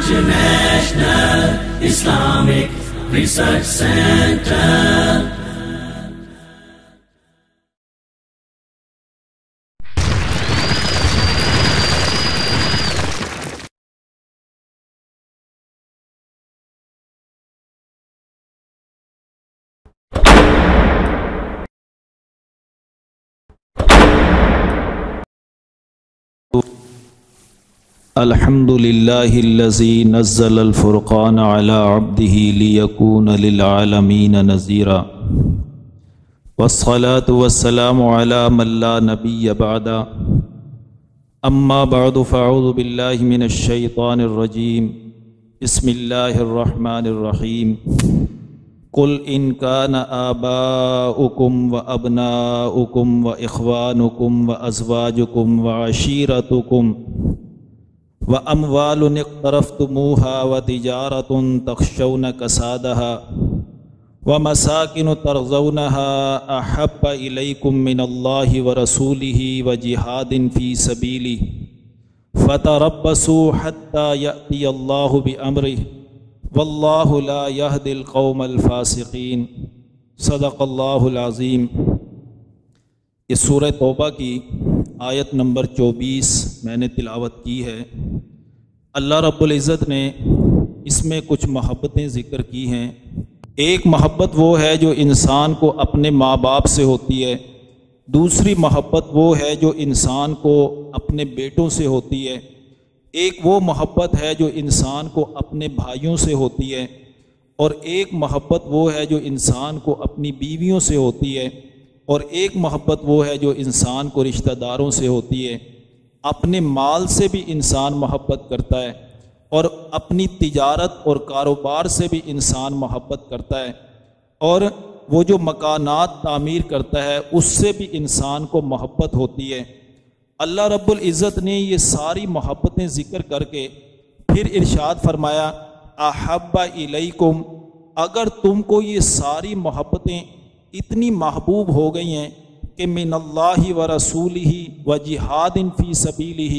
International Islamic Research Center. الحمد للہ الذی نزل الفرقان علی عبدہ لیکون للعالمین نذیرا والصلاة والسلام علی من لا نبی بعد اما بعد فاعوذ باللہ من الشیطان الرجیم بسم اللہ الرحمن الرحیم قل ان کان آباؤکم وابناؤکم واخوانکم وازواجکم وعشیرتکم وَأَمْوَالٌ اقْتَرَفْتُمُوهَا وَتِجَارَةٌ تَخْشَوْنَ كَسَادَهَا وَمَسَاكِنُ تَرْضَوْنَهَا أَحَبَّ إِلَيْكُم مِّنَ اللَّهِ وَرَسُولِهِ وَجِهَادٍ فِي سَبِيلِهِ فَتَرَبَّصُوا حَتَّى يَأْتِيَ اللَّهُ بِأَمْرِهِ وَاللَّهُ لَا يَهْدِي الْقَوْمَ الْفَاسِقِينَ صدق اللہ العظیم۔ یہ سورہ توبہ کی آیت نمبر 24 میں نے تلاوت کی ہے۔ اللہ رب العزت نے اس میں کچھ محبتیں ذکر کی ہیں۔ ایک محبت وہ ہے جو انسان کو اپنے ماں باپ سے ہوتی ہے، دوسری محبت وہ ہے جو انسان کو اپنے بیٹوں سے ہوتی ہے، ایک وہ محبت ہے جو انسان کو اپنے بھائیوں سے ہوتی ہے، اور ایک محبت وہ ہے جو انسان کو اپنی بیویوں سے ہوتی ہے، اور ایک محبت وہ ہے جو انسان کو رشتہ داروں سے ہوتی ہے۔ اپنے مال سے بھی انسان محبت کرتا ہے، اور اپنی تجارت اور کاروبار سے بھی انسان محبت کرتا ہے، اور وہ جو مکانات تعمیر کرتا ہے اس سے بھی انسان کو محبت ہوتی ہے۔ اللہ رب العزت نے یہ ساری محبتیں ذکر کر کے پھر ارشاد فرمایا احب الیکم، اگر تم کو یہ ساری محبتیں اتنی محبوب ہو گئی ہیں کہ من اللہ و رسولہ و جہاد فی سبیلہ،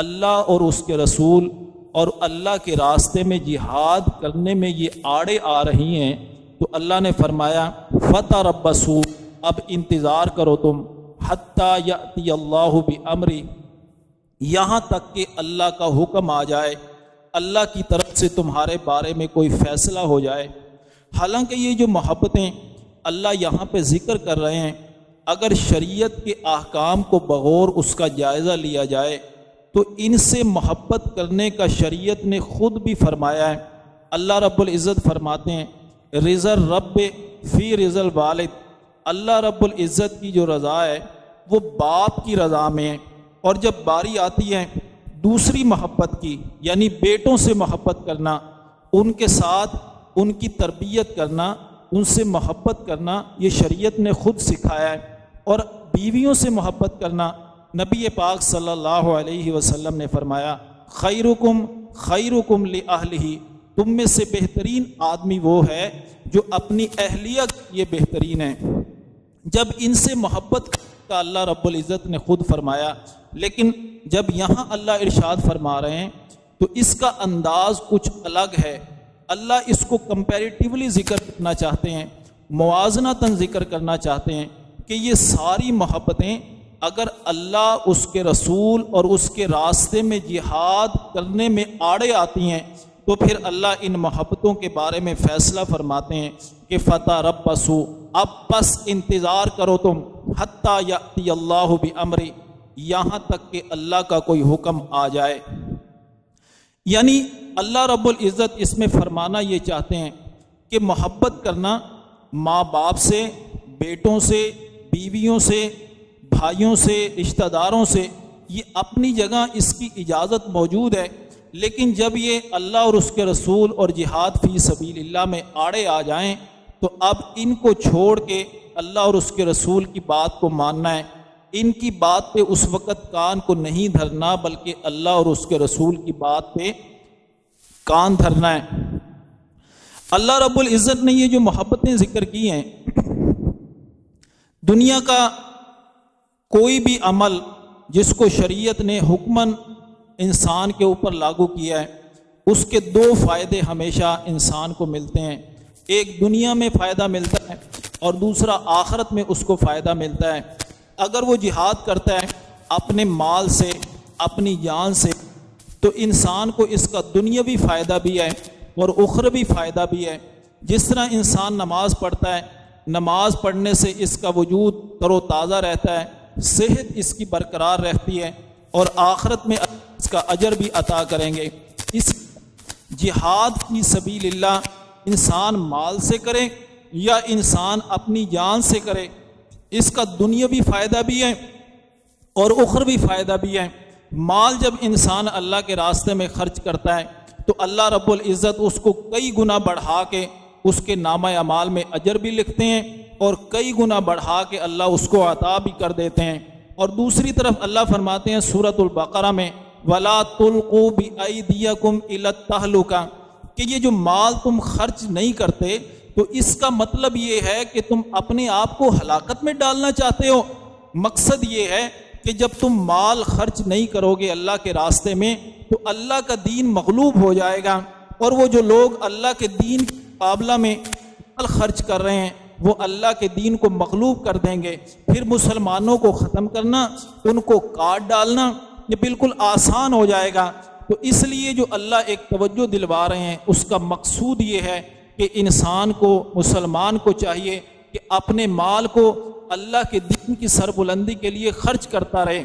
اللہ اور اس کے رسول اور اللہ کے راستے میں جہاد کرنے میں یہ آڑے آ رہی ہیں، تو اللہ نے فرمایا فتربصوا، اب انتظار کرو تم، حتی یأتی اللہ بامرہ، یہاں تک کہ اللہ کا حکم آ جائے، اللہ کی طرف سے تمہارے بارے میں کوئی فیصلہ ہو جائے۔ حالانکہ یہ جو محبتیں اللہ یہاں پہ ذکر کر رہے ہیں، اگر شریعت کے احکام کو بغور اس کا جائزہ لیا جائے تو ان سے محبت کرنے کا شریعت نے خود بھی فرمایا ہے۔ اللہ رب العزت فرماتے ہیں رضا الرب فی رضا الوالد، اللہ رب العزت کی جو رضا ہے وہ باپ کی رضا میں ہے، اور جب باری آتی ہے دوسری محبت کی، یعنی بیٹوں سے محبت کرنا، ان کے ساتھ ان کی تربیت کرنا، ان سے محبت کرنا، یہ شریعت نے خود سکھایا ہے۔ اور بیویوں سے محبت کرنا، نبی پاک صلی اللہ علیہ وسلم نے فرمایا خیرکم خیرکم لأہلہ، تم میں سے بہترین آدمی وہ ہے جو اپنی اہلیہ یہ بہترین ہے۔ جب ان سے محبت کا اللہ رب العزت نے خود فرمایا، لیکن جب یہاں اللہ ارشاد فرما رہے ہیں تو اس کا انداز کچھ الگ ہے۔ اللہ اس کو کمپیریٹیولی ذکر کرنا چاہتے ہیں، موازنتاً ذکر کرنا چاہتے ہیں کہ یہ ساری محبتیں اگر اللہ، اس کے رسول اور اس کے راستے میں جہاد کرنے میں آڑے آتی ہیں تو پھر اللہ ان محبتوں کے بارے میں فیصلہ فرماتے ہیں کہ فتربصوا، اب بس انتظار کرو تم، حتی یأتی اللہ بامرہ، یہاں تک کہ اللہ کا کوئی حکم آ جائے۔ یعنی اللہ رب العزت اس میں فرمانا یہ چاہتے ہیں کہ محبت کرنا ماں باپ سے، بیٹوں سے، بیویوں سے، بھائیوں سے، رشتہ داروں سے، یہ اپنی جگہ اس کی اجازت موجود ہے، لیکن جب یہ اللہ اور اس کے رسول اور جہاد فی سبیل اللہ میں آڑے آ جائیں تو اب ان کو چھوڑ کے اللہ اور اس کے رسول کی بات کو ماننا ہے، ان کی بات پہ اس وقت کان کو نہیں دھرنا، بلکہ اللہ اور اس کے رسول کی بات پہ کان دھرنا ہے۔ اللہ رب العزت نے یہ جو محبتیں ذکر کی ہیں، دنیا کا کوئی بھی عمل جس کو شریعت نے حکماً انسان کے اوپر لاگو کیا ہے، اس کے دو فائدے ہمیشہ انسان کو ملتے ہیں، ایک دنیا میں فائدہ ملتا ہے اور دوسرا آخرت میں اس کو فائدہ ملتا ہے۔ اگر وہ جہاد کرتا ہے اپنے مال سے، اپنی جان سے، تو انسان کو اس کا دنیاوی فائدہ بھی ہے اور اخروی فائدہ بھی ہے۔ جس طرح انسان نماز پڑھتا ہے، نماز پڑھنے سے اس کا وجود تر و تازہ رہتا ہے، صحت اس کی برقرار رہتی ہے اور آخرت میں اس کا اجر بھی عطا کریں گے۔ اس جہاد فی سبیل اللہ انسان مال سے کرے یا انسان اپنی جان سے کرے، اس کا دنیاوی فائدہ بھی ہے اور اخروی فائدہ بھی ہے۔ مال جب انسان اللہ کے راستے میں خرچ کرتا ہے تو اللہ رب العزت اس کو کئی گنا بڑھا کے اس کے نامہ اعمال میں اجر بھی لکھتے ہیں اور کئی گنا بڑھا کے اللہ اس کو عطا بھی کر دیتے ہیں۔ اور دوسری طرف اللہ فرماتے ہیں سورۃ البقرہ میں وَلَا تُلْقُوا بِأَيْدِيَكُمْ إِلَى التَّهْلُكَةِ، کہ یہ جو مال تم خرچ نہیں کرتے تو اس کا مطلب یہ ہے کہ تم اپنے آپ کو ہلاکت میں ڈالنا چاہتے ہو۔ مقصد یہ ہے کہ جب تم مال خرچ نہیں کرو گے اللہ کے راستے میں تو اللہ کا دین مغلوب ہو جائے گا، اور وہ جو لوگ اللہ کے دین کے مقابلہ میں مال خرچ کر رہے ہیں وہ اللہ کے دین کو مغلوب کر دیں گے۔ پھر مسلمانوں کو ختم کرنا، ان کو کاٹ ڈالنا، یہ بالکل آسان ہو جائے گا۔ تو اس لیے جو اللہ ایک توجہ دلوا رہے ہیں اس کا مقصود یہ ہے کہ انسان کو، مسلمان کو چاہیے کہ اپنے مال کو اللہ کے دین کی سربلندی کے لیے خرچ کرتا رہے،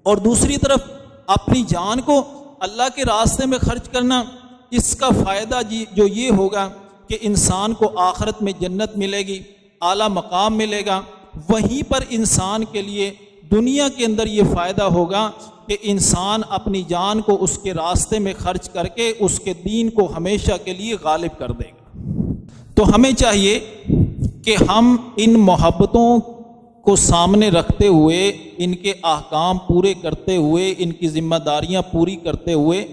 اور دوسری طرف اپنی جان کو اللہ کے راستے میں خرچ کرنا، اس کا فائدہ جو یہ ہوگا کہ انسان کو آخرت میں جنت ملے گی، اعلیٰ مقام ملے گا۔ وہیں پر انسان کے لیے دنیا کے اندر یہ فائدہ ہوگا کہ انسان اپنی جان کو اس کے راستے میں خرچ کر کے اس کے دین کو ہمیشہ کے لیے غالب کر دے گا۔ تو ہمیں چاہیے کہ ہم ان محبتوں کو سامنے رکھتے ہوئے، ان کے احکام پورے کرتے ہوئے، ان کی ذمہ داریاں پوری کرتے ہوئے،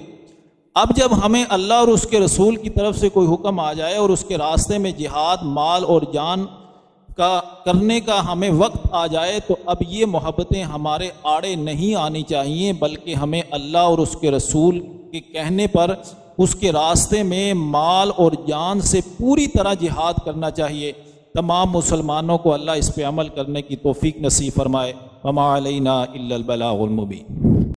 اب جب ہمیں اللہ اور اس کے رسول کی طرف سے کوئی حکم آ جائے اور اس کے راستے میں جہاد مال اور جان کا کرنے کا ہمیں وقت آ جائے، تو اب یہ محبتیں ہمارے آڑے نہیں آنی چاہیے، بلکہ ہمیں اللہ اور اس کے رسول کے کہنے پر اس کے راستے میں مال اور جان سے پوری طرح جہاد کرنا چاہیے۔ تمام مسلمانوں کو اللہ اس پہ عمل کرنے کی توفیق نصیب فرمائے۔ وما علینا الا البلاغ المبین۔